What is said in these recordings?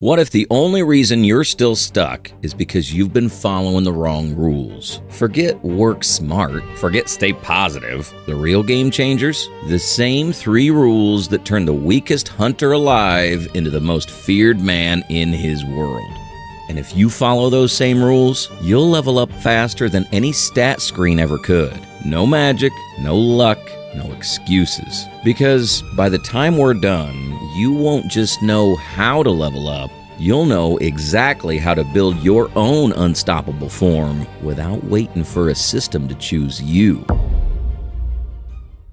What if the only reason you're still stuck is because you've been following the wrong rules? Forget work smart, forget stay positive. The real game changers? The same 3 rules that turn the weakest hunter alive into the most feared man in his world. And if you follow those same rules, you'll level up faster than any stat screen ever could. No magic, no luck, no excuses. Because by the time we're done, you won't just know how to level up, you'll know exactly how to build your own unstoppable form without waiting for a system to choose you.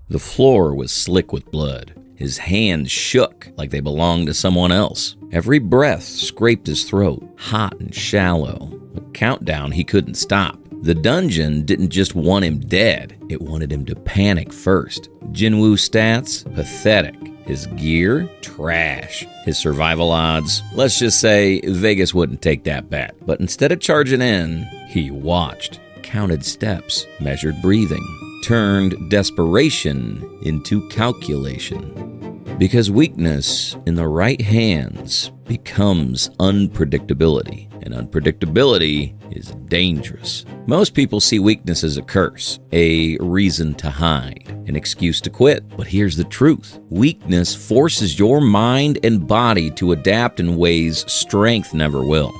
The floor was slick with blood. His hands shook like they belonged to someone else. Every breath scraped his throat, hot and shallow. A countdown he couldn't stop. The dungeon didn't just want him dead, it wanted him to panic first. Jin-Woo stats? Pathetic. His gear? Trash. His survival odds? Let's just say Vegas wouldn't take that bet. But instead of charging in, he watched, counted steps, measured breathing, turned desperation into calculation. Because weakness in the right hands becomes unpredictability, and unpredictability is dangerous. Most people see weakness as a curse, a reason to hide, an excuse to quit. But here's the truth. Weakness forces your mind and body to adapt in ways strength never will.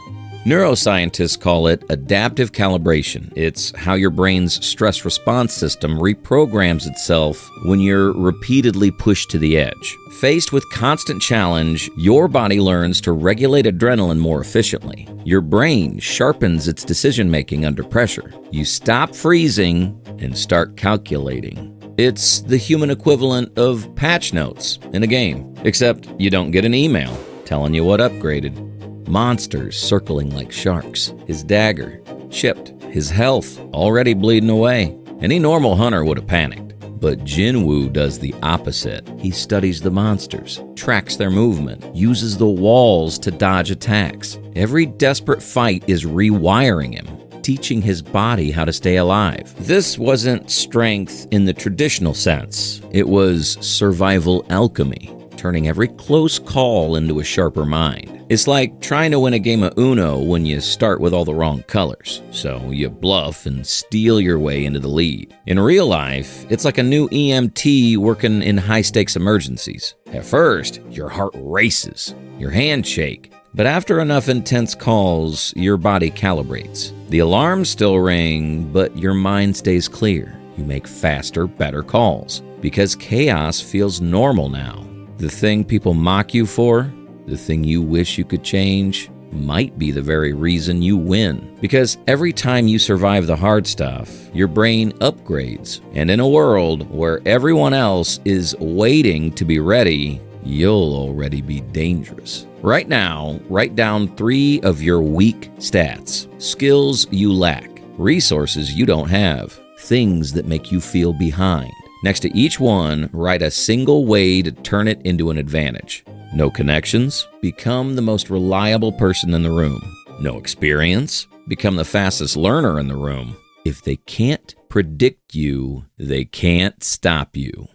Neuroscientists call it adaptive calibration. It's how your brain's stress response system reprograms itself when you're repeatedly pushed to the edge. Faced with constant challenge, your body learns to regulate adrenaline more efficiently. Your brain sharpens its decision-making under pressure. You stop freezing and start calculating. It's the human equivalent of patch notes in a game, except you don't get an email telling you what upgraded. Monsters circling like sharks. His dagger chipped. His health already bleeding away. Any normal hunter would have panicked. But Jin-Woo does the opposite. He studies the monsters, tracks their movement, uses the walls to dodge attacks. Every desperate fight is rewiring him, teaching his body how to stay alive. This wasn't strength in the traditional sense. It was survival alchemy, turning every close call into a sharper mind. It's like trying to win a game of Uno when you start with all the wrong colors. So you bluff and steal your way into the lead. In real life, it's like a new EMT working in high-stakes emergencies. At first, your heart races, your hands shake. But after enough intense calls, your body calibrates. The alarms still ring, but your mind stays clear. You make faster, better calls. Because chaos feels normal now. The thing people mock you for, the thing you wish you could change, might be the very reason you win. Because every time you survive the hard stuff, your brain upgrades. And in a world where everyone else is waiting to be ready, you'll already be dangerous. Right now, write down 3 of your weak stats, skills you lack, resources you don't have, things that make you feel behind. Next to each one, write a single way to turn it into an advantage. No connections? Become the most reliable person in the room. No experience? Become the fastest learner in the room. If they can't predict you, they can't stop you.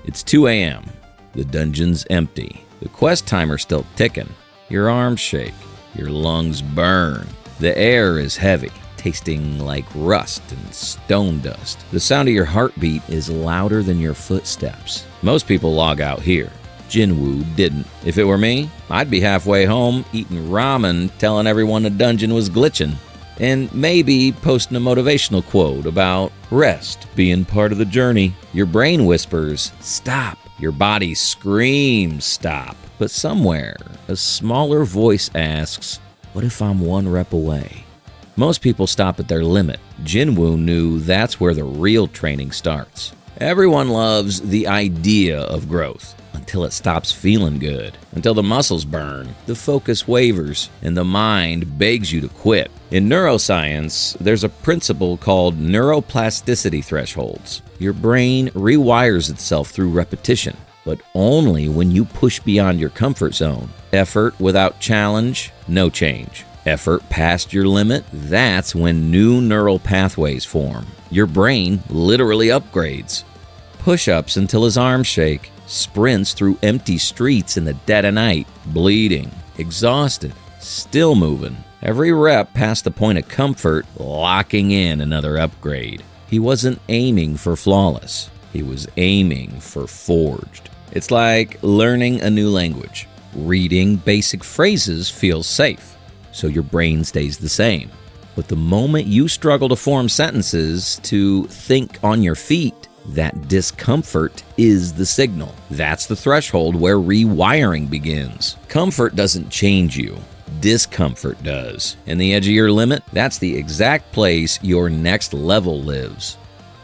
It's 2 a.m. The dungeon's empty. The quest timer's still ticking. Your arms shake. Your lungs burn. The air is heavy, tasting like rust and stone dust. The sound of your heartbeat is louder than your footsteps. Most people log out here. Jin-Woo didn't. If it were me, I'd be halfway home eating ramen, telling everyone the dungeon was glitching, and maybe posting a motivational quote about rest being part of the journey. Your brain whispers, stop. Your body screams, stop. But somewhere, a smaller voice asks, what if I'm 1 rep away? Most people stop at their limit. Jin-Woo knew that's where the real training starts. Everyone loves the idea of growth until it stops feeling good, until the muscles burn, the focus wavers, and the mind begs you to quit. In neuroscience, there's a principle called neuroplasticity thresholds. Your brain rewires itself through repetition, but only when you push beyond your comfort zone. Effort without challenge, no change. Effort past your limit, that's when new neural pathways form. Your brain literally upgrades. Push-ups until his arms shake, sprints through empty streets in the dead of night, bleeding, exhausted, still moving. Every rep past the point of comfort, locking in another upgrade. He wasn't aiming for flawless. He was aiming for forged. It's like learning a new language. Reading basic phrases feels safe, so your brain stays the same. But the moment you struggle to form sentences, to think on your feet, that discomfort is the signal. That's the threshold where rewiring begins. Comfort doesn't change you. Discomfort does. And the edge of your limit, that's the exact place your next level lives.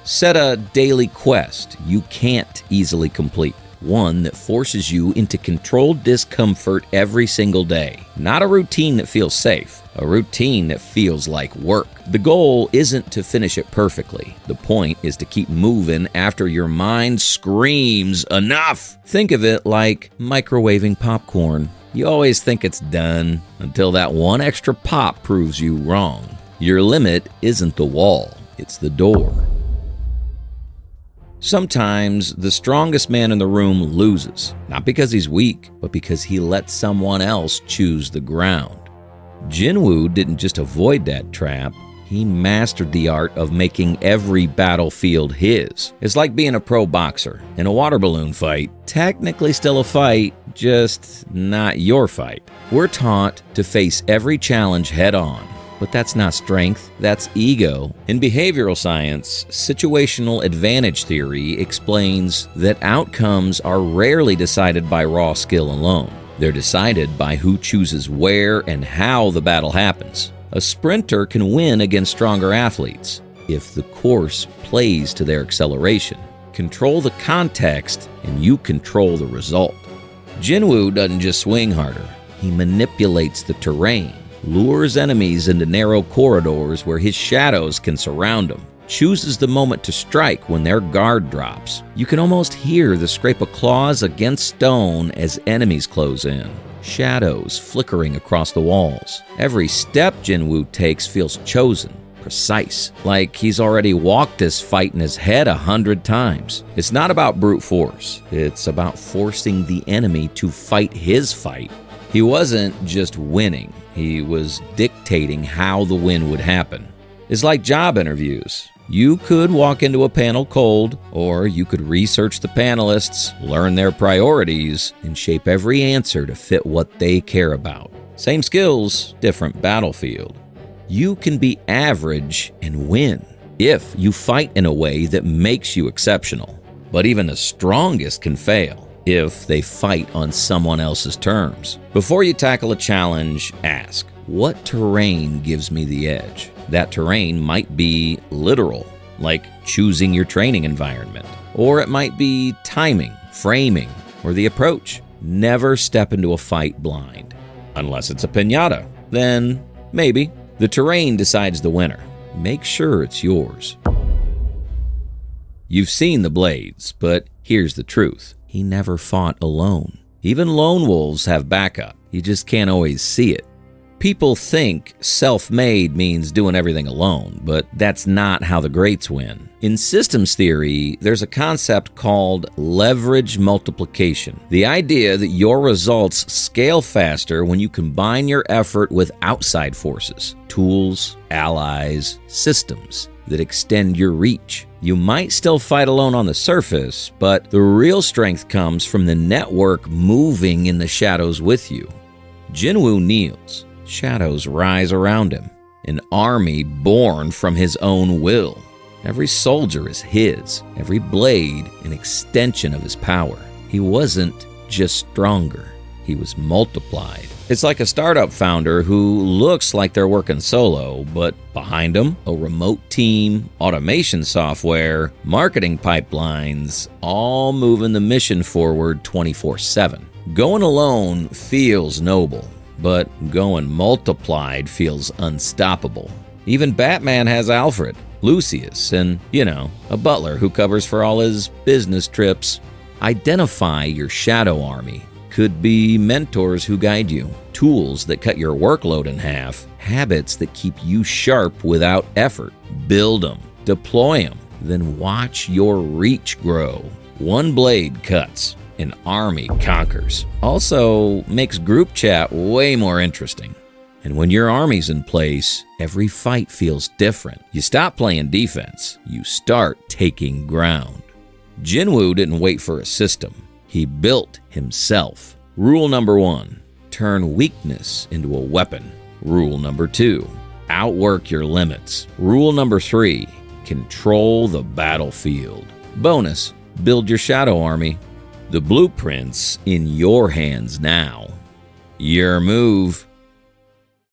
Set a daily quest you can't easily complete. One that forces you into controlled discomfort every single day. Not a routine that feels safe, a routine that feels like work. The goal isn't to finish it perfectly. The point is to keep moving after your mind screams, enough! Think of it like microwaving popcorn. You always think it's done until that one extra pop proves you wrong. Your limit isn't the wall, it's the door. Sometimes the strongest man in the room loses, not because he's weak, but because he lets someone else choose the ground. Jin-Woo didn't just avoid that trap, he mastered the art of making every battlefield his. It's like being a pro boxer. In a water balloon fight, technically still a fight, just not your fight. We're taught to face every challenge head on. But that's not strength, that's ego. In behavioral science, situational advantage theory explains that outcomes are rarely decided by raw skill alone. They're decided by who chooses where and how the battle happens. A sprinter can win against stronger athletes if the course plays to their acceleration. Control the context and you control the result. Jin-Woo doesn't just swing harder, he manipulates the terrain. Lures enemies into narrow corridors where his shadows can surround them, chooses the moment to strike when their guard drops. You can almost hear the scrape of claws against stone as enemies close in, shadows flickering across the walls. Every step Jin-Woo takes feels chosen, precise, like he's already walked this fight in his head 100 times. It's not about brute force, it's about forcing the enemy to fight his fight. He wasn't just winning, he was dictating how the win would happen. It's like job interviews. You could walk into a panel cold, or you could research the panelists, learn their priorities, and shape every answer to fit what they care about. Same skills, different battlefield. You can be average and win if you fight in a way that makes you exceptional. But even the strongest can fail if they fight on someone else's terms. Before you tackle a challenge, ask, what terrain gives me the edge? That terrain might be literal, like choosing your training environment. Or it might be timing, framing, or the approach. Never step into a fight blind. Unless it's a piñata, then maybe. The terrain decides the winner. Make sure it's yours. You've seen the blades, but here's the truth. He never fought alone. Even lone wolves have backup. You just can't always see it. People think self-made means doing everything alone, but that's not how the greats win. In systems theory, there's a concept called leverage multiplication. The idea that your results scale faster when you combine your effort with outside forces, tools, allies, systems that extend your reach. You might still fight alone on the surface, but the real strength comes from the network moving in the shadows with you. Jin-Woo kneels. Shadows rise around him. An army born from his own will. Every soldier is his. Every blade an extension of his power. He wasn't just stronger. He was multiplied. It's like a startup founder who looks like they're working solo, but behind them, a remote team, automation software, marketing pipelines, all moving the mission forward 24/7. Going alone feels noble, but going multiplied feels unstoppable. Even Batman has Alfred, Lucius, and, a butler who covers for all his business trips. Identify your shadow army. Could be mentors who guide you, tools that cut your workload in half, habits that keep you sharp without effort. Build them, deploy them, then watch your reach grow. One blade cuts, an army conquers. Also makes group chat way more interesting. And when your army's in place, every fight feels different. You stop playing defense. You start taking ground. Jin-Woo didn't wait for a system. He built himself. Rule number 1, turn weakness into a weapon. Rule number 2, outwork your limits. Rule number 3, control the battlefield. Bonus, build your shadow army. The blueprint's in your hands now. Your move.